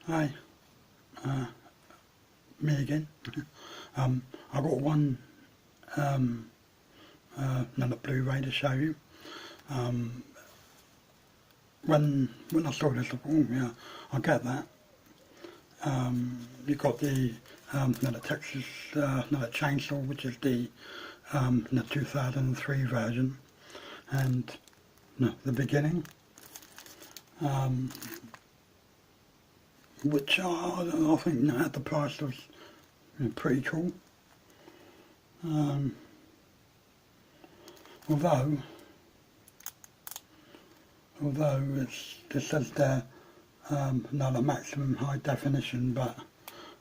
Hi, uh, me again. I got one another Blu-ray to show you. When I saw this, I thought, oh yeah, I get that. You got the another Texas another Chainsaw, which is the 2003 version, and no, the beginning, which I think at the price was pretty cool. Although this says there another maximum high definition, but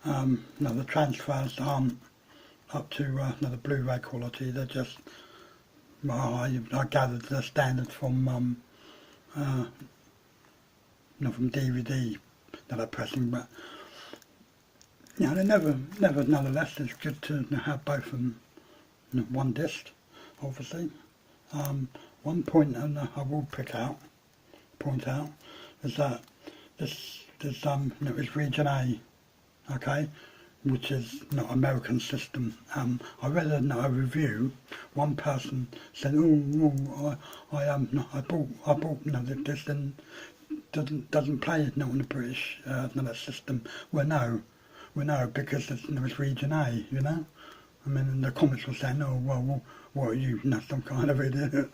no, the transfers aren't up to another Blu-ray quality. They're just, well, I gathered the standard from from DVD that I'm pressing, but they're never nonetheless. It's good to have both of them, one disc, obviously. One point, and I will point out, is that this is region A, okay, which is not American system. I read a review. One person said, I bought this and doesn't play it on the British system. Well, no, because it's region A, I mean, and the comments were saying, oh, well, what are you, some kind of idiot?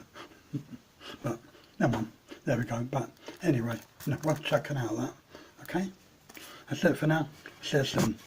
But, never mind, there we go. But anyway, worth checking out that, okay? That's it for now. See you soon.